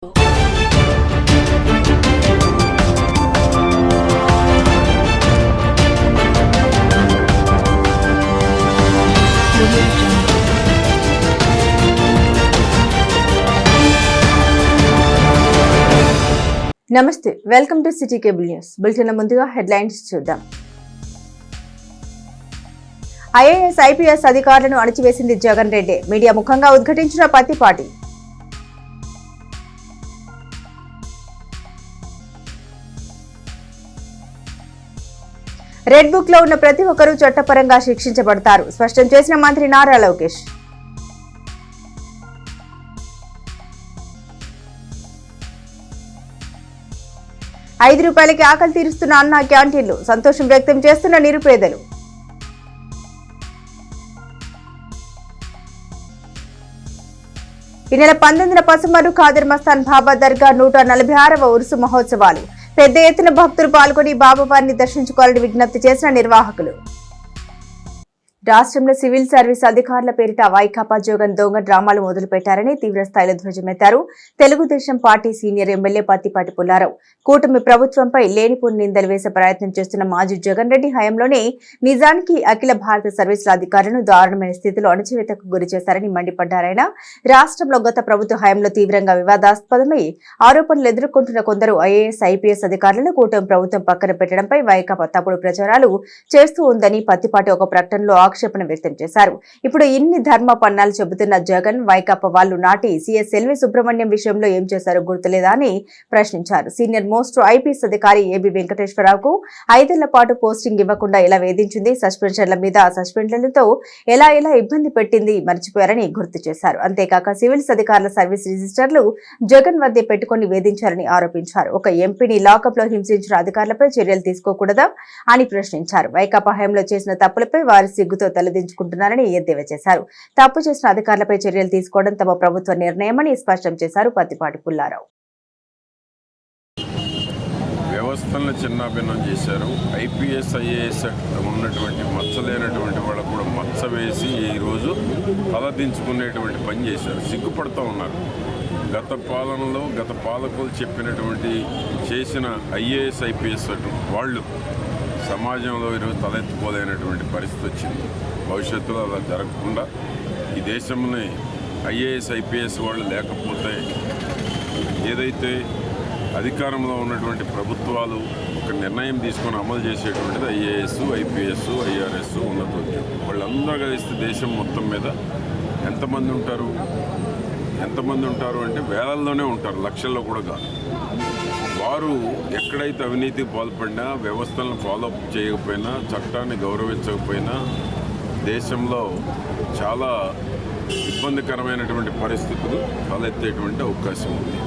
నమస్తే, welcome to city cable news. Bulletin ముందుగా headlines చూద్దాం. ఐఏఎస్ ఐపీఎస్ అధికారులను అణచివేసింది జగన్ రెడ్డి. మీడియా ముఖంగా ఉద్ఘాటించిన పత్తిపాటి. రెడ్ బుక్ లో ఉన్న ప్రతి ఒక్కరూ చట్టపరంగా శిక్షించబడతారు, స్పష్టం చేసిన మంత్రి నారా లోకేష్. ₹5 ఆకలి తీరుస్తున్న అన్న క్యాంటీన్లు, సంతోషం వ్యక్తం చేస్తున్న నిరుపేదలు. ఈ నెల 19న పసుమరు ఖాదర్ మస్తాన్ బాబా దర్గా 146వ ఉరుసు మహోత్సవాలు. పెద్ద ఎత్తున భక్తులు పాల్గొని బాబావారిని దర్శించుకోవాలని విజ్ఞప్తి చేసిన నిర్వాహకులు. రాష్ట్రంలో సివిల్ సర్వీస్ అధికారుల పేరిట వైకాపా జగన్ దొంగ డ్రామాలు మొదలుపెట్టారని తీవ్రస్థాయిలో ధ్వజమెత్తారు Telugu Desam party senior MLA Pattipati Pullarao. కూటమి ప్రభుత్వంపై లేనిపోని నిందలు వేసే ప్రయత్నం చేస్తున్న మాజీ జగన్ రెడ్డి హయాంలోనే నిజానికి అఖిల భారత సర్వీసుల అధికారులను దారుణమైన స్థితిలో అణచివేతకు గురి చేశారని మండిపడ్డారాయన. రాష్ట్రంలో గత ప్రభుత్వ హయాంలో తీవ్రంగా వివాదాస్పదమై ఆరోపణలు ఎదుర్కొంటున్న కొందరు ఐఏఎస్ ఐపీఎస్ అధికారులను కూటమి ప్రభుత్వం పక్కన పెట్టడంపై వైకాపా తప్పుడు ప్రచారాలు చేస్తూ ఉందని పత్తిపాటి ఒక ప్రకటనలో ఆక్షేపణ వ్యక్తం చేశారు. ఇప్పుడు ఇన్ని ధర్మ పన్నాలు చెబుతున్న జగన్ వైకాపా వాళ్లు నాటి సీఎస్ ఎల్వి సుబ్రహ్మణ్యం విషయంలో ఏం చేశారో గుర్తులేదా అని ప్రశ్నించారు. సీనియర్ మోస్ట్ ఐపీఎస్ అధికారి ఏబీ వెంకటేశ్వరరావుకు 5 ఏళ్ల పాటు పోస్టింగ్ ఇవ్వకుండా ఎలా వేధించింది, సస్పెన్షన్ల మీద సస్పెండ్లతో ఎలా ఇబ్బంది పెట్టింది మర్చిపోయారని గుర్తు చేశారు. అంతేకాక సివిల్స్ అధికారుల సర్వీస్ రిజిస్టర్లు జగన్ వద్దే పెట్టుకుని వేధించారని ఆరోపించారు. ఒక ఎంపీని లాకప్ లో హింసించిన అధికారులపై చర్యలు తీసుకోకూడదా అని ప్రశ్నించారు. వైకాపా హయాంలో చేసిన తప్పులపై వారి సిగ్గుతో తలదించుకుంటున్నారని ఎద్దేవా చేశారు. తప్పు చేసిన అధికారులపై చర్యలు తీసుకోవడం తమ ప్రభుత్వ నిర్ణయమని స్పష్టం చేశారు పత్తిపాటి పుల్లారావు. వ్యవస్థలను చిన్నాభిన్నం చేశారు. ఐపీఎస్ ఐఏఎస్ ఉన్నటువంటి మచ్చలేనటువంటి వాళ్ళు కూడా మచ్చ వేసి ఈరోజు తలదించుకునేటువంటి పని చేశారు. సిగ్గుపడుతూ ఉన్నారు. గత పాలనలో గత పాలకులు చెప్పినటువంటి చేసిన ఐఏఎస్ ఐపీఎస్ వాళ్ళు సమాజంలో ఈరోజు తలెత్తుకోలేనటువంటి పరిస్థితి వచ్చింది. భవిష్యత్తులో అలా జరగకుండా ఈ దేశంలో ఐఏఎస్ ఐపీఎస్ వాళ్ళు లేకపోతే ఏదైతే అధికారంలో ఉన్నటువంటి ప్రభుత్వాలు ఒక నిర్ణయం తీసుకొని అమలు చేసేటువంటిది ఐఏఎస్ ఐపీఎస్ ఐఆర్ఎస్ ఉన్నతోద్యోగం వాళ్ళందరూ కలిస్తే దేశం మొత్తం మీద ఎంతమంది ఉంటారు అంటే వేలల్లోనే ఉంటారు, లక్షల్లో కూడా కాదు. వారు ఎక్కడైతే అవినీతికి పాల్పడినా, వ్యవస్థలను ఫాలోఅప్ చేయకపోయినా, చట్టాన్ని గౌరవించకపోయినా దేశంలో చాలా ఇబ్బందికరమైనటువంటి పరిస్థితులు తలెత్తేటువంటి అవకాశం ఉంది.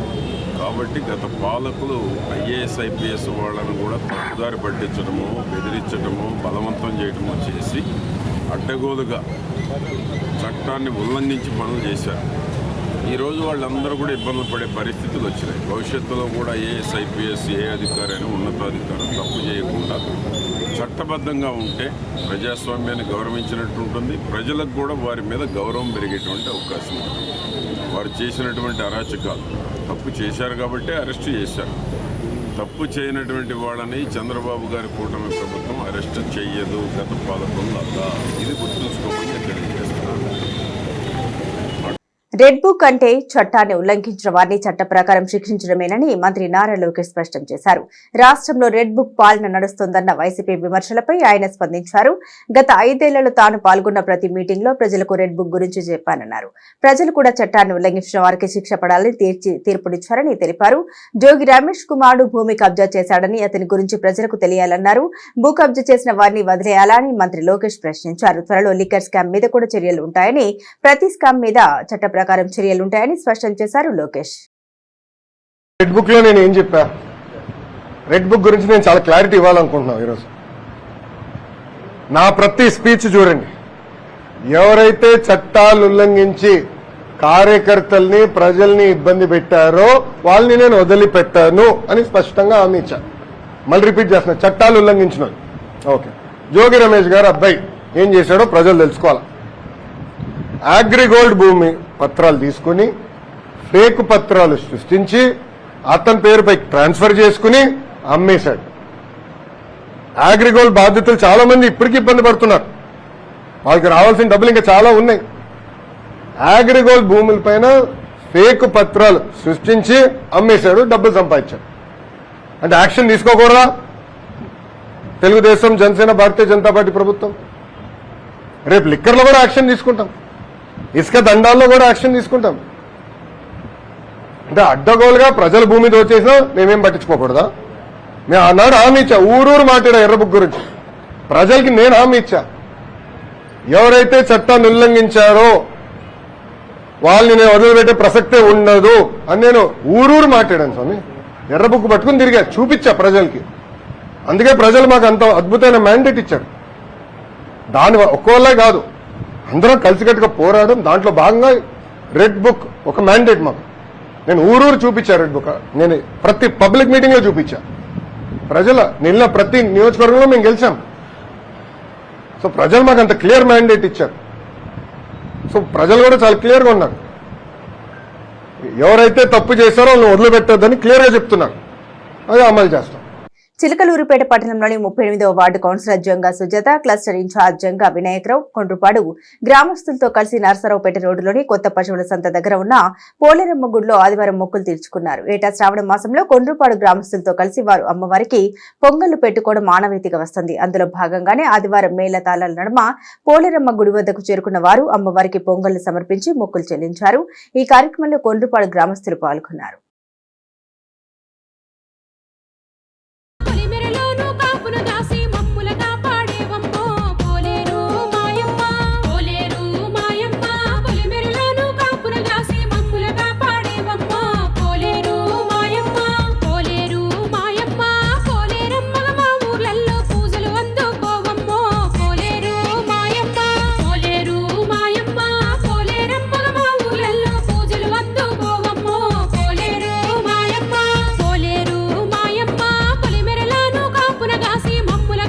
కాబట్టి గత పాలకులు ఐఏఎస్ ఐపీఎస్ వాళ్ళను కూడా తప్పుదారి పట్టించడము, బెదిరించడము, బలవంతం చేయడము చేసి అడ్డగోలుగా చట్టాన్ని ఉల్లంఘించి పనులు చేశారు. ఈరోజు వాళ్ళందరూ కూడా ఇబ్బందులు పడే పరిస్థితులు వచ్చినాయి. భవిష్యత్తులో కూడా ఐఏఎస్ ఐపీఎస్ ఏ అధికారైనా ఉన్నతాధికారం తప్పు చేయకుండా చట్టబద్ధంగా ఉంటే ప్రజాస్వామ్యాన్ని గౌరవించినట్టు ఉంటుంది. ప్రజలకు కూడా వారి మీద గౌరవం పెరిగేటువంటి అవకాశం ఉంది. వారు చేసినటువంటి అరాచకాలు తప్పు చేశారు కాబట్టి అరెస్టు చేశారు. తప్పు చేయనటువంటి వాళ్ళని చంద్రబాబు గారి కూటమి ప్రభుత్వం అరెస్ట్ చేయదు. గత పాలకుల్లో ఇది గుర్తుంచుకోమని తెలియజేస్తున్నారు. రెడ్ బుక్ అంటే చట్టాన్ని ఉల్లంఘించిన వారిని చట్ట ప్రకారం శిక్షించడమేనని మంత్రి నారా లోకేష్ స్పష్టం చేశారు. రాష్ట్రంలో రెడ్ బుక్ పాలన నడుస్తోందన్న వైసీపీ విమర్శలపై ఆయన స్పందించారు. గత 5 ఏళ్లలో తాను పాల్గొన్న ప్రతి మీటింగ్ లో ప్రజలకు రెడ్ బుక్ గురించి చెప్పానన్నారు. ప్రజలు కూడా చట్టాన్ని ఉల్లంఘించిన వారికి శిక్ష పడాలని తీర్పునిచ్చారని తెలిపారు. జోగి రమేష్ కుమారుడు భూమి కబ్జా చేశాడని అతని గురించి ప్రజలకు తెలియాలన్నారు. భూ కబ్జా చేసిన వారిని వదిలేయాలా అని మంత్రి లోకేష్ ప్రశ్నించారు. త్వరలో లిక్కర్ స్కామ్ మీద కూడా చర్యలు ఉంటాయని, ప్రతి స్కామ్ మీద చట్ట ప్రకారం చర్యలుంటాయని స్పష్టం చేశారు లోకేష్. రెడ్ బుక్ లో నేను ఏం చెప్పా, రెడ్ బుక్ గురించి నేను చాలా క్లారిటీ ఇవ్వాలనుకుంటున్నాను. ఈరోజు నా ప్రతి స్పీచ్ చూడండి, ఎవరైతే చట్టాలు ఉల్లంఘించి కార్యకర్తల్ని ప్రజల్ని ఇబ్బంది పెట్టారో వాళ్ళని నేను వదిలిపెట్టాను అని స్పష్టంగా హామీ ఇచ్చాను. మళ్ళీ రిపీట్ చేస్తున్నా, చట్టాలు ఉల్లంఘించిన ఓకే. జోగి రమేష్ గారు అబ్బాయి ఏం చేశాడో ప్రజలు తెలుసుకోవాలి. అగ్రిగోల్డ్ భూమి పత్రాలు తీసుకుని ఫేక్ పత్రాలు సృష్టించి అతని పేరుపై ట్రాన్స్ఫర్ చేసుకుని అమ్మేశాడు. అగ్రిగోల్డ్ బాధితులు చాలా మంది ఇప్పటికీ ఇబ్బంది పడుతున్నారు. వాళ్ళకి రావాల్సిన డబ్బులు ఇంకా చాలా ఉన్నాయి. అగ్రిగోల్డ్ భూములపైన ఫేక్ పత్రాలు సృష్టించి అమ్మేశాడు, డబ్బులు సంపాదించాడు. అంటే యాక్షన్ తీసుకోకూడదా తెలుగుదేశం, జనసేన, భారతీయ జనతా పార్టీ ప్రభుత్వం? రేపు లిక్కర్లో కూడా యాక్షన్ తీసుకుంటాం, ఇసుక దండాల్లో కూడా యాక్షన్ తీసుకుంటాం. అంటే అడ్డగోలుగా ప్రజల భూమి దోచేసినా మేమేం పట్టించుకోకూడదా? మేము ఆనాడు హామీ ఇచ్చా, ఊరూరు మాట్లాడా ఎర్ర బుక్ గురించి. ప్రజలకి నేను హామీ ఇచ్చా, ఎవరైతే చట్టాన్ని ఉల్లంఘించారో వాళ్ళని నేను వదిలిపెట్టే ప్రసక్తే ఉండదు అని నేను ఊరూరు మాట్లాడాను స్వామి. ఎర్ర బుక్ పట్టుకుని తిరిగా చూపించా ప్రజలకి. అందుకే ప్రజలు మాకు అంత అద్భుతమైన మ్యాండేట్ ఇచ్చారు. దాని ఒక్కోళ్ళే కాదు, అందరం కలిసికట్టుగా పోరాడడం. దాంట్లో భాగంగా రెడ్ బుక్ ఒక మ్యాండేట్ మాకు. నేను ఊరూరు చూపించా రెడ్ బుక్. నేను ప్రతి పబ్లిక్ మీటింగ్ లో చూపించా. నిన్న ప్రతి నియోజకవర్గంలో మేము గెలిచాం. సో ప్రజలు మాకు అంత క్లియర్ మ్యాండేట్ ఇచ్చారు. సో ప్రజలు కూడా చాలా క్లియర్గా ఉన్నారు. ఎవరైతే తప్పు చేశారో వాళ్ళని వదిలిపెట్టొద్దని క్లియర్గా చెప్తున్నారు. అదే అమలు చేస్తాం. చిలకలూరుపేట పట్టణంలోని 38వ ward councillor Janga Sujatha, cluster in charge Janga Vinayakarao, Kondrupadu గ్రామస్తులతో కలిసి నరసరావుపేట రోడ్డులోని కొత్త పశువుల సంత దగ్గర ఉన్న పోలేరమ్మ గుడిలో ఆదివారం మొక్కులు తీర్చుకున్నారు. ఏటా శ్రావణ మాసంలో కొండ్రుపాడు గ్రామస్తులతో కలిసి వారు అమ్మవారికి పొంగళ్లు పెట్టుకోవడం ఆనవాయితీగా వస్తుంది. అందులో భాగంగానే ఆదివారం మేళతాళాల నడుమ పోలేరమ్మ గుడి వద్దకు చేరుకున్న వారు అమ్మవారికి పొంగళ్లు సమర్పించి మొక్కులు చెల్లించారు. ఈ కార్యక్రమంలో కొండ్రుపాడు గ్రామస్తులు పాల్గొన్నారు. మమ్ముల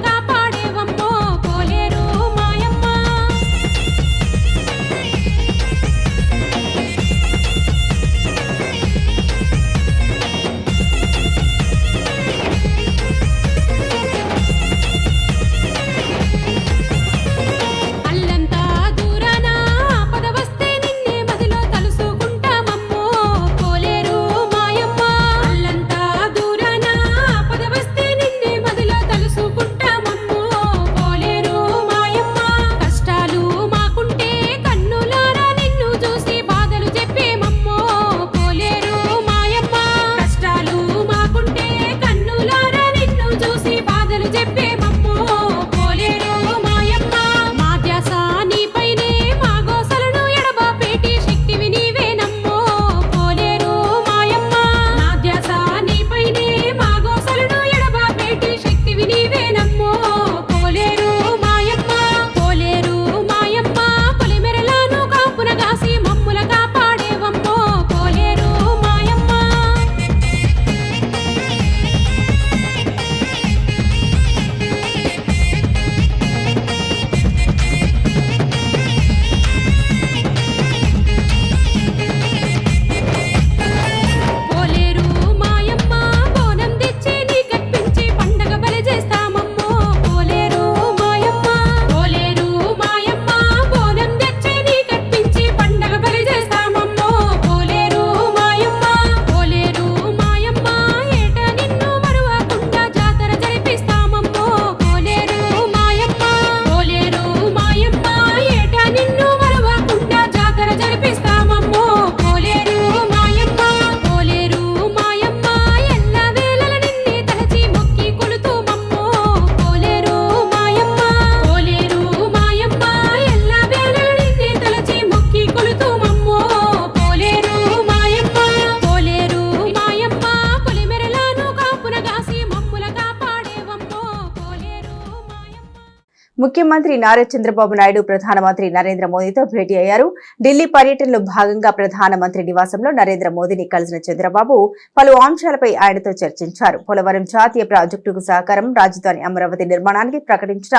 ముఖ్యమంత్రి నారా చంద్రబాబు నాయుడు ప్రధానమంత్రి నరేంద్ర మోదీతో భేటీ అయ్యారు. ఢిల్లీ పర్యటనలో భాగంగా ప్రధానమంత్రి నివాసంలో నరేంద్ర మోదీని కలిసిన చంద్రబాబు పలు అంశాలపై ఆయనతో చర్చించారు. పోలవరం జాతీయ ప్రాజెక్టుకు సహకారం, రాజధాని అమరావతి నిర్మాణానికి ప్రకటించిన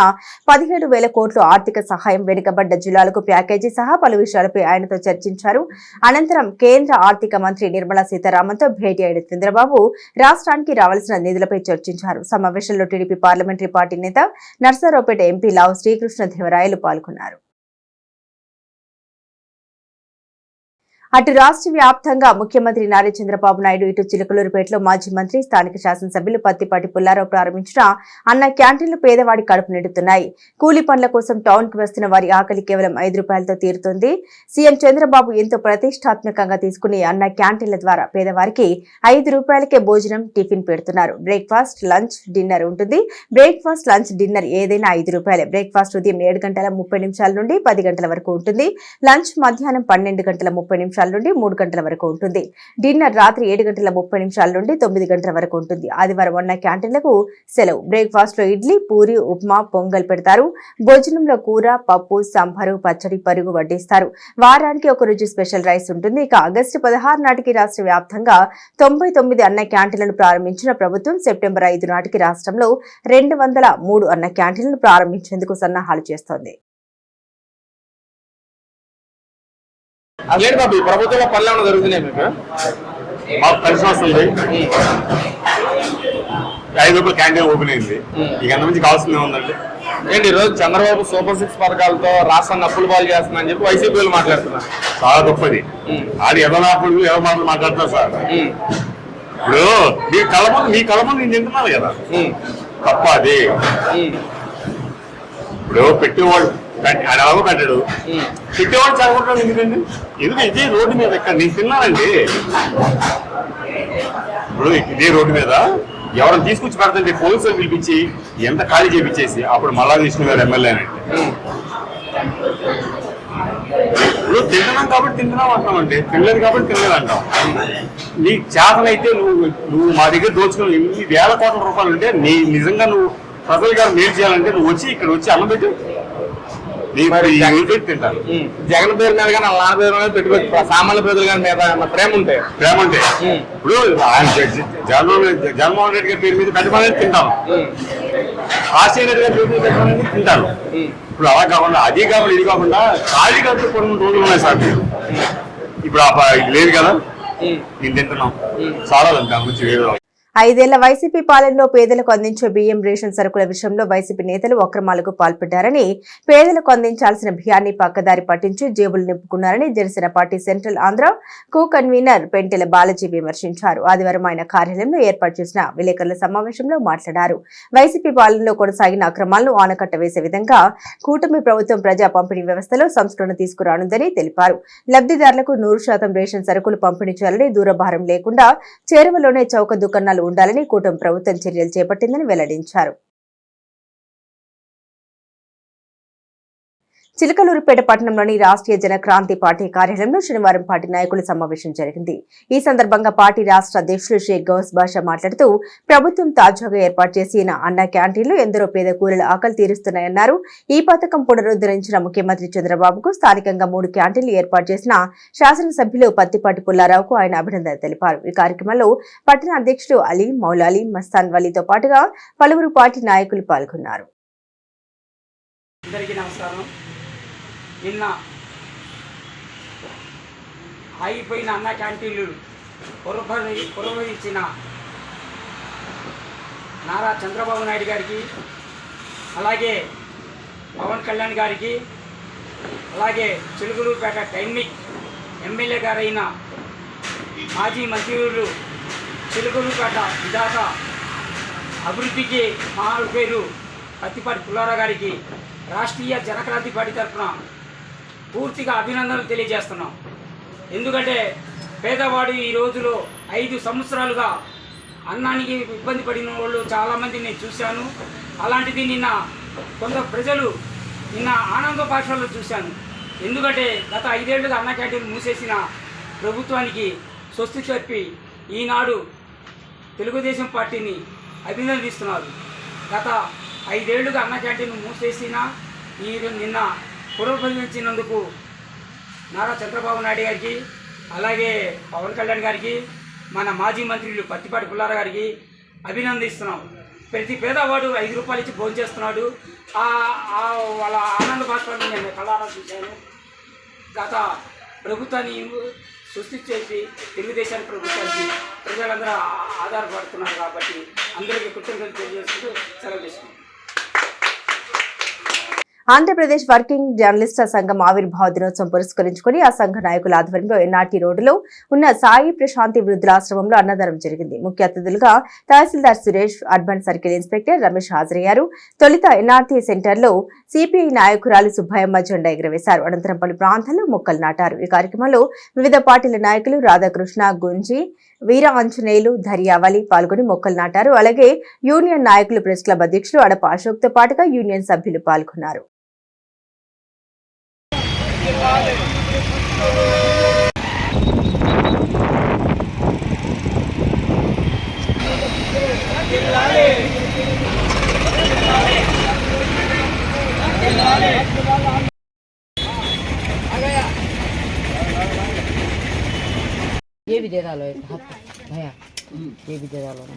17,000 కోట్ల ఆర్థిక సహాయం, వెనుకబడ్డ జిల్లాలకు ప్యాకేజీ సహా పలు విషయాలపై ఆయనతో చర్చించారు. అనంతరం కేంద్ర ఆర్థిక మంత్రి నిర్మలా సీతారామన్తో భేటీ అయిన చంద్రబాబు రాష్ట్రానికి రావాల్సిన నిధులపై చర్చించారు. సమావేశంలో టీడీపీ పార్లమెంటరీ పార్టీ నేత నర్సారావుపేట ఎంపీ లావు శ్రీకృష్ణదేవరాయలు పాల్గొన్నారు. అటు రాష్ట్ర వ్యాప్తంగా ముఖ్యమంత్రి నారా చంద్రబాబు నాయుడు, ఇటు చిలకలూరుపేటలో మాజీ మంత్రి, స్థానిక శాసనసభ్యులు పత్తిపాటి పుల్లారావు ప్రారంభించిన అన్న క్యాంటీన్లు పేదవాడి కడుపు నిండుతున్నాయి. కూలీ పనుల కోసం టౌన్ కు వస్తున్న వారి ఆకలి కేవలం 5 రూపాయలతో తీరుతుంది. సీఎం చంద్రబాబు ఎంతో ప్రతిష్టాత్మకంగా తీసుకునే అన్న క్యాంటీన్ల ద్వారా పేదవారికి 5 రూపాయలకే భోజనం, టిఫిన్ పెడుతున్నారు. బ్రేక్ఫాస్ట్, లంచ్, డిన్నర్ ఉంటుంది. బ్రేక్ఫాస్ట్, లంచ్, డిన్నర్ ఏదైనా 5 రూపాయలే. బ్రేక్ఫాస్ట్ ఉదయం 7:30 నుండి 10 గంటల వరకు ఉంటుంది. లంచ్ మధ్యాహ్నం 12:30 నుండి 3 గంటల వరకు ఉంటుంది. డిన్నర్ రాత్రి 7:30 నుండి 9 గంటల వరకు ఉంటుంది. ఆదివారం అన్న క్యాంటీన్లకు సెలవు. బ్రేక్ఫాస్ట్ లో ఇడ్లీ, పూరి, ఉప్మా, పొంగల్ పెడతారు. భోజనంలో కూర, పప్పు, సాంబారు, పచ్చడి, పెరుగు వడ్డిస్తారు. వారానికి ఒక రోజు స్పెషల్ రైస్ ఉంటుంది. ఇక ఆగస్టు 16 నాటికి రాష్ట్ర వ్యాప్తంగా 99 అన్న క్యాంటీన్లను ప్రారంభించిన ప్రభుత్వం సెప్టెంబర్ 5 నాటికి రాష్ట్రంలో 203 అన్న క్యాంటీన్లను ప్రారంభించేందుకు సన్నాహాలు చేస్తోంది. లేదు బాబు, ప్రభుత్వంలో పనులు ఏమైనా జరుగుతున్నాయి మీకు? మాకు కలిసి వస్తుంది. 5 రూపాయల క్యాంటీన్ ఓపెన్ అయింది. ఇక అంత మంచి కావాల్సిందే ఉందండి. ఏంటి ఈరోజు చంద్రబాబు సూపర్ 6 పథకాలతో రాష్ట్రాన్ని అప్పులు పాలు చేస్తున్నా అని చెప్పి వైసీపీ వాళ్ళు మాట్లాడుతున్నారు. చాలా గొప్పది. అది ఎవరు మాటలు మాట్లాడుతున్నారు సార్. ఇప్పుడు మీ కళ ముందు నేను తింటున్నాను కదా, తప్ప అది. ఇప్పుడు పెట్టేవాడు అలాగో కట్టాడు, పెట్టేవాడు చదవడం ఎందుకండి? ఎందుకు ఇదే రోడ్డు మీద ఇక్కడ నేను తిన్నానండి. ఇప్పుడు ఇదే రోడ్డు మీద ఎవరైనా తీసుకొచ్చి పెడతండి, పోలీసులు పిలిపించి ఎంత ఖాళీ చేపించేసి అప్పుడు మళ్ళా తీసుకున్నారు ఎమ్మెల్యే అని. ఇప్పుడు తింటున్నాం కాబట్టి తింటున్నాం అంటామండి, తినలేదు కాబట్టి తినలేదు అంటాం. నీకు చేతనైతే నువ్వు మా దగ్గర దోచుకుని ఇన్ని వేల కోట్ల రూపాయలు ఉంటే నిజంగా నువ్వు ప్రజల గారు మేలు చేయాలంటే నువ్వు ఇక్కడ వచ్చి అన్నం పెట్టు. తింటాను జగన్ పేరు మీద కానీ వాళ్ళ నాన్న పేరు మీద పెట్టుకోవచ్చు. సామాన్య ప్రజల గారి మీద ప్రేమ ఉంటే ఇప్పుడు ఆయన జగన్మోహన్ రెడ్డి గారి పేరు మీద పెట్టమనేది తింటాను, రాజశేఖర రెడ్డి గారి పేరు మీద పెట్టమనేది తింటాను. ఇప్పుడు అలా కాకుండా అది కాకుండా ఇది కాకుండా ఖాళీ కట్టు కొన్ని రోజులు ఉన్నాయి సార్. ఇప్పుడు ఇది లేదు కదా, నేను తింటున్నాం. చాలా దాని గురించి వేరే 5 ఏళ్ల వైసీపీ పాలనలో పేదలకు అందించే బియ్యం, రేషన్ సరుకుల విషయంలో వైసీపీ నేతలు అక్రమాలకు పాల్పడ్డారని, పేదలకు అందించాల్సిన బియ్యాన్ని పక్కదారి పట్టించి జేబులు నింపుకున్నారని Janasena party central Andhra co convener Pentela Balaji విమర్శించారు. ఆదివారం ఆయన కార్యాలయంలో ఏర్పాటు చేసిన విలేకరుల సమావేశంలో మాట్లాడారు. వైసీపీ పాలనలో కొనసాగిన అక్రమాలను ఆనకట్ట వేసే విధంగా కూటమి ప్రభుత్వం ప్రజా పంపిణీ వ్యవస్థలో సంస్కరణ తీసుకురానుందని తెలిపారు. లబ్ధిదారులకు 100% రేషన్ సరుకులు పంపిణీ చేయాలని, దూరభారం లేకుండా చేరువలోనే చౌక దుకాణాలు ఉండాలని కూటమి ప్రభుత్వం చర్యలు చేపట్టిందని వెల్లడించారు. చిలకలూరుపేట పట్టణంలోని రాష్ట్రీయ జనక్రాంతి పార్టీ కార్యాలయంలో శనివారం పార్టీ నాయకుల సమావేశం జరిగింది. ఈ సందర్భంగా పార్టీ రాష్ట్ర అధ్యక్షులు షేక్ గౌస్ బాషా మాట్లాడుతూ, ప్రభుత్వం తాజాగా ఏర్పాటు చేసిన అన్న క్యాంటీన్లు ఎందరో పేద కూలీల ఆకలి తీరుస్తున్నాయన్నారు. ఈ పథకం పునరుద్ధరించిన ముఖ్యమంత్రి చంద్రబాబుకు స్థానికంగా 3 క్యాంటీన్లు ఏర్పాటు చేసిన శాసనసభ్యులు పత్తిపాటి పుల్లారావుకు ఆయన అభినందనలు తెలిపారు. ఈ కార్యక్రమంలో పట్టణ అధ్యక్షులు అలీ, మౌలాలి, మస్తాన్ వలీతో పాటుగా పలువురు పార్టీ నాయకులు పాల్గొన్నారు. నిన్న ఆగిపోయిన అన్న క్యాంటీన్లు పునరుద్ధరించిన నారా చంద్రబాబు నాయుడు గారికి, అలాగే పవన్ కళ్యాణ్ గారికి, అలాగే చిలుకలూరుపేట డైనమిక్ ఎమ్మెల్యే గారైన మాజీ మంత్రులు చిలుకలూరుపేట విధాత అభివృద్ధికి మహారు పేరు పత్తిపాటి పుల్లారావు గారికి రాష్ట్రీయ జనక్రాంతి పార్టీ తరఫున పూర్తిగా అభినందనలు తెలియజేస్తున్నాం. ఎందుకంటే పేదవాడు ఈ రోజులో 5 సంవత్సరాలుగా అన్నానికి ఇబ్బంది పడిన వాళ్ళు చాలామంది నేను చూశాను. అలాంటిది నిన్న కొంత ప్రజలు నిన్న ఆనంద భాషల్లో చూశాను. ఎందుకంటే గత 5 ఏళ్లుగా అన్న క్యాంటీన్ మూసేసిన ప్రభుత్వానికి స్వస్తి చెప్పి ఈనాడు తెలుగుదేశం పార్టీని అభినందిస్తున్నారు. గత 5 ఏళ్లుగా అన్న క్యాంటీన్ మూసేసినా నిన్న పునరుద్ధరించినందుకు నారా చంద్రబాబు నాయుడు గారికి, అలాగే పవన్ కళ్యాణ్ గారికి, మన మాజీ మంత్రులు పత్తిపాటి పుల్లారావు గారికి అభినందిస్తున్నాం. ప్రతి పేదవాడు 5 రూపాయలు ఇచ్చి భోజనం చేస్తున్నాడు. వాళ్ళ ఆనంద బాష్పాన్ని నేను కళ్ళారా చూశాను. గత ప్రభుత్వాన్ని సృష్టించేసి తెలుగుదేశాన్ని ప్రభుత్వానికి ప్రజలందరూ ఆధారపడుతున్నారు కాబట్టి అందరికీ కృతజ్ఞతలు తెలియజేస్తూ సెలవు చేసుకుంటాం. ఆంధ్రప్రదేశ్ వర్కింగ్ జర్నలిస్టుల సంఘం ఆవిర్భావ దినోత్సవం పురస్కరించుకుని ఆ సంఘ నాయకుల ఆధ్వర్యంలో ఎన్ఆర్టీ రోడ్డులో ఉన్న సాయి ప్రశాంతి వృద్ధులాశ్రమంలో అన్నదానం జరిగింది. ముఖ్య అతిథులుగా tahsildar Suresh, urban circle inspector Ramesh హాజరయ్యారు. తొలుత ఎన్ఆర్టీ సెంటర్లో సిపిఐ నాయకురాలు సుబ్బయ్యమ్మ జెండా ఎగురవేశారు. అనంతరం పలు ప్రాంతాల్లో మొక్కలు నాటారు. ఈ కార్యక్రమంలో వివిధ పార్టీల నాయకులు రాధాకృష్ణ, గుంజి, వీర ఆంజనేయులు, ధర్యావళి పాల్గొని మొక్కలు నాటారు. అలాగే యూనియన్ నాయకులు, ప్రెస్ క్లబ్ అధ్యక్షులు అడప అశోక్తో పాటుగా యూనియన్ సభ్యులు పాల్గొన్నారు. ये भी दे डालो एक हाथ भैया, ये भी दे डालो ना।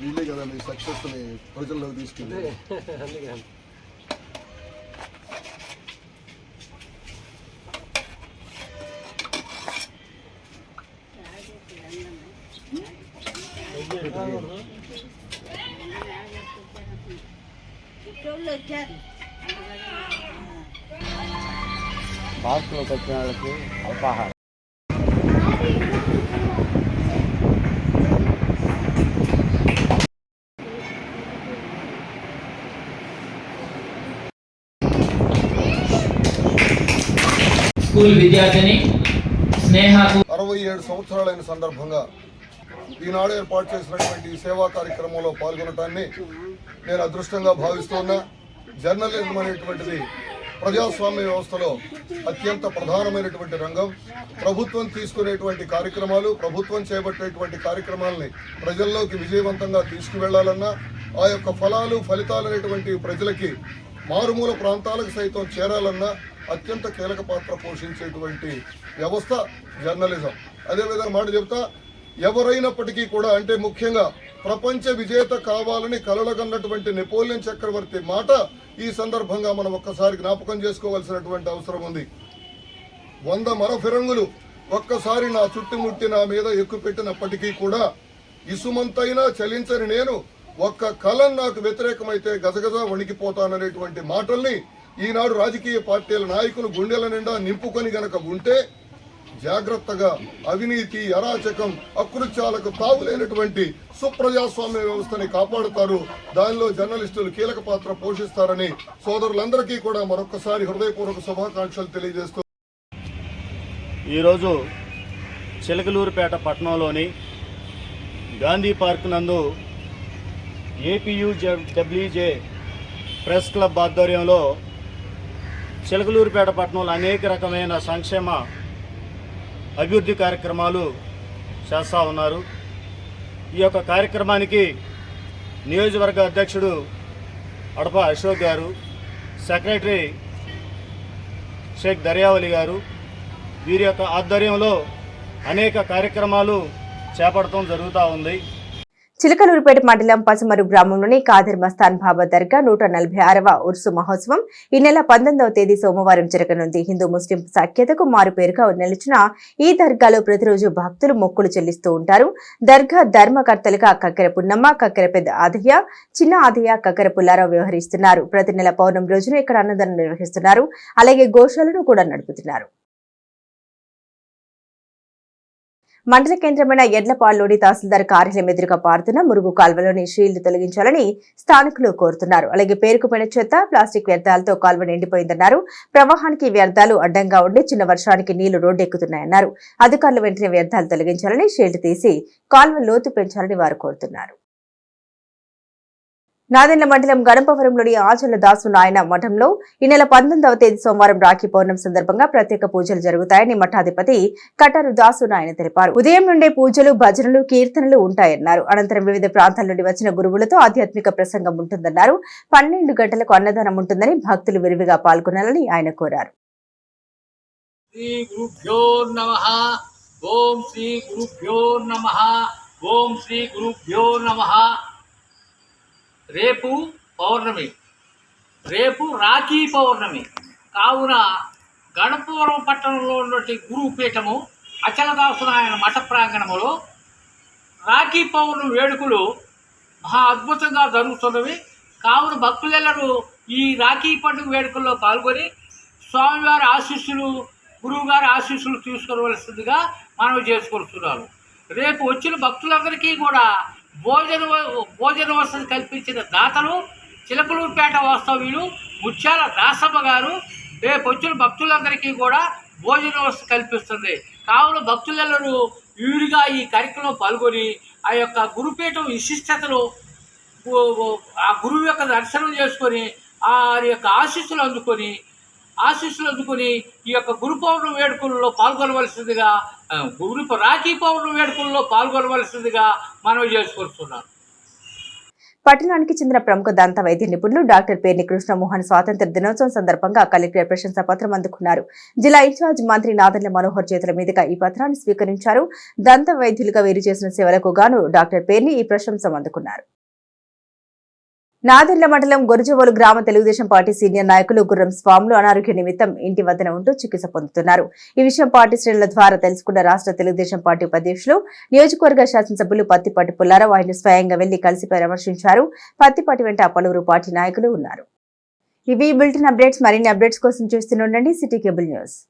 వీళ్ళే కదా మీ సక్సెస్ ని ప్రజల్లోకి తీసుకెళ్ళి. పార్కులోకి వచ్చిన వాళ్ళకి అల్పాహారం. స్కూల్ విద్యార్థిని స్నేహకు 67 సంవత్సరాలైన సందర్భంగా ఈనాడు ఏర్పాటు చేసినటువంటి ఈ సేవా కార్యక్రమంలో పాల్గొనటాన్ని నేను అదృష్టంగా భావిస్తున్నా. జర్నలిజం అనేటువంటిది ప్రజాస్వామ్య వ్యవస్థలో అత్యంత ప్రధానమైనటువంటి రంగం. ప్రభుత్వం తీసుకునేటువంటి కార్యక్రమాలు, ప్రభుత్వం చేపట్టేటువంటి కార్యక్రమాలని ప్రజల్లోకి విజయవంతంగా తీసుకువెళ్లాలన్నా, ఆ యొక్క ఫలితాలు అనేటువంటి ప్రజలకి మారుమూల ప్రాంతాలకు సైతం చేరాలన్నా అత్యంత కీలక పాత్ర పోషించేటువంటి వ్యవస్థ జర్నలిజం. అదేవిధంగా మాట చెప్తా, ఎవరైనప్పటికీ కూడా అంటే ముఖ్యంగా ప్రపంచ విజేత కావాలని కలలుగన్నటువంటి నెపోలియన్ చక్రవర్తి మాట ఈ సందర్భంగా మనం ఒక్కసారి జ్ఞాపకం చేసుకోవాల్సినటువంటి అవసరం ఉంది. 100 మరఫిరంగులు ఒక్కసారి నా చుట్టుముట్టి నా మీద ఎక్కుపెట్టినప్పటికీ కూడా ఇసుమంతైనా చలించని నేను ఒక్క కలం నాకు వ్యతిరేకమైతే గజగజ వణికిపోతాననేటువంటి మాటల్ని ఈనాడు రాజకీయ పార్టీల నాయకులు గుండెల నిండా నింపుకొని గనక ఉంటే జాగ్రత్తగా అవినీతి, అరాచకం, అకృత్యాలకు తావులేనటువంటి సుప్రజాస్వామ్య వ్యవస్థని కాపాడుతారు. దానిలో జర్నలిస్టులు కీలక పాత్ర పోషిస్తారని సోదరులందరికీ కూడా మరొకసారి హృదయపూర్వక శుభాకాంక్షలు తెలియజేస్తూ ఈరోజు చిలకలూరుపేట పట్టణంలోని గాంధీ పార్క్ నందు ఏపీయూడబ్ల్యూజే ప్రెస్ క్లబ్ ఆధ్వర్యంలో చిలకలూరుపేట పట్టణంలో అనేక రకమైన సంక్షేమ అభివృద్ధి కార్యక్రమాలు చేస్తూ ఉన్నారు. ఈ యొక్క కార్యక్రమానికి నియోజకవర్గ అధ్యక్షుడు అడప అశోక్ గారు, సెక్రటరీ షేక్ దర్యావలి గారు, వీరి యొక్క ఆధ్వర్యంలో అనేక కార్యక్రమాలు చేపట్టడం జరుగుతూ ఉంది. చిలకలూరుపేట మండలం పసుమరు గ్రామంలోని కాదర్ మస్తాన్ బాబా దర్గా 146వ ఉర్సు మహోత్సవం ఈ నెల 19వ తేదీ సోమవారం జరగనుంది. హిందూ ముస్లిం సఖ్యతకు మారుపేరుగా నిలిచిన ఈ దర్గాలో ప్రతిరోజు భక్తులు మొక్కులు చెల్లిస్తూ ఉంటారు. దర్గా ధర్మకర్తలుగా కక్కెర పున్నమ్మ, కక్కెర పెద్ద ఆదయ్య, చిన్న ఆదయ్య, కక్కెర పుల్లారావు వ్యవహరిస్తున్నారు. ప్రతి నెల పౌర్ణమి రోజున ఇక్కడ అన్నదానం నిర్వహిస్తున్నారు. అలాగే గోశాలను కూడా నడుపుతున్నారు. మండల కేంద్రమైన ఎడ్లపాడులోని తహసీల్దార్ కార్యాలయం ఎదురుగా పారుతున్న మురుగు కాల్వలోని షీల్డ్ తొలగించాలని స్థానికులు కోరుతున్నారు. అలాగే పేరుకుపోయిన చెత్త, ప్లాస్టిక్ వ్యర్థాలతో కాల్వ నిండిపోయిందన్నారు. ప్రవాహానికి వ్యర్థాలు అడ్డంగా ఉండి చిన్న వర్షానికి నీళ్లు రోడ్డెక్కుతున్నాయన్నారు. అధికారులు వెంటనే వ్యర్థాలు తొలగించాలని, షీల్డ్ తీసి కాల్వ లోతు పెంచాలని వారు కోరుతున్నారు. నాదెండ్ల మండలం గణపవరంలోని ఆచల దాసు నాయన మఠంలో ఈ నెల 19వ తేదీ సోమవారం రాఖీ పౌర్ణమి సందర్భంగా ప్రత్యేక పూజలు జరుగుతాయని మఠాధిపతి కటారు దాసు నాయన తెలిపారు. ఉదయం నుండే పూజలు, భజనలు, కీర్తనలు ఉంటాయన్నారు. అనంతరం వివిధ ప్రాంతాల నుండి వచ్చిన గురువులతో ఆధ్యాత్మిక ప్రసంగం ఉంటుందన్నారు. 12 గంటలకు అన్నదానం ఉంటుందని భక్తులు విరివిగా పాల్గొనాలని ఆయన కోరారు. రేపు పౌర్ణమి, రేపు రాఖీ పౌర్ణమి కావున గణపవరం పట్టణంలో ఉన్నటువంటి గురుపీఠము అచలదాసునాయన మఠ ప్రాంగణములో రాఖీ పౌర్ణమి వేడుకలు మహా అద్భుతంగా జరుగుతున్నవి. కావున భక్తులెల్లరూ ఈ రాఖీ పండుగ వేడుకల్లో పాల్గొని స్వామివారి ఆశీస్సులు, గురువుగారి ఆశీస్సులు తీసుకోవలసిందిగా మనవి చేసుకొస్తున్నారు. రేపు వచ్చిన భక్తులందరికీ కూడా భోజన వసతి కల్పించిన దాతలు చిలకలూరుపేట వాస్తవ్యులు ముత్యాల దాసమ్మ గారు రేపు వచ్చిన భక్తులందరికీ కూడా భోజన వసతి కల్పిస్తుంది. కావున భక్తులెల్లరూ వీరుగా ఈ కార్యక్రమంలో పాల్గొని ఆ యొక్క గురుపీఠం విశిష్టతను, ఆ గురువు యొక్క దర్శనం చేసుకొని ఆ యొక్క ఆశీస్సులు అందుకొని ఈ యొక్క గురు పౌర్ణమి వేడుకల్లో పాల్గొనవలసిందిగా, రాఖీ పౌర్ణమి వేడుకల్లో పాల్గొనవలసిందిగా మనవి చేసుకొస్తున్నారు. పట్టణానికి చెందిన ప్రముఖ దంత వైద్య నిపుణులు డాక్టర్ పేర్ని కృష్ణమోహన్ స్వాతంత్ర దినోత్సవం సందర్భంగా కలెక్టర్ ప్రశంసా పత్రం అందుకున్నారు. జిల్లా ఇన్ఛార్జ్ మంత్రి నాదెండ్ల మనోహర్ చేతుల మీదుగా ఈ పత్రాన్ని స్వీకరించారు. దంత వైద్యులుగా వీరు చేసిన సేవలకు గాను డాక్టర్ పేర్ని ఈ ప్రశంస అందుకున్నారు. నాదెండ్ల మండలం గొరజవోలు గ్రామ తెలుగుదేశం పార్టీ సీనియర్ నాయకులు గుర్రం స్వాములు అనారోగ్య నిమిత్తం ఇంటి వద్దన ఉంటూ చికిత్స పొందుతున్నారు. ఈ విషయం పార్టీ శ్రేణుల ద్వారా తెలుసుకున్న రాష్ట్ర తెలుగుదేశం పార్టీ ఉపాధ్యక్షులు, నియోజకవర్గ శాసనసభ్యులు పత్తిపాటి పుల్లారావు ఆయన స్వయంగా వెళ్లి కలిసి పరామర్శించారు. పత్తిపాటి వెంట పలువురు పార్టీ నాయకులు ఉన్నారు. ఇవి బులెటిన్ అప్డేట్స్. మరిన్ని అప్డేట్స్ కోసం చూస్తూనే ఉండండి సిటీ కేబుల్ న్యూస్.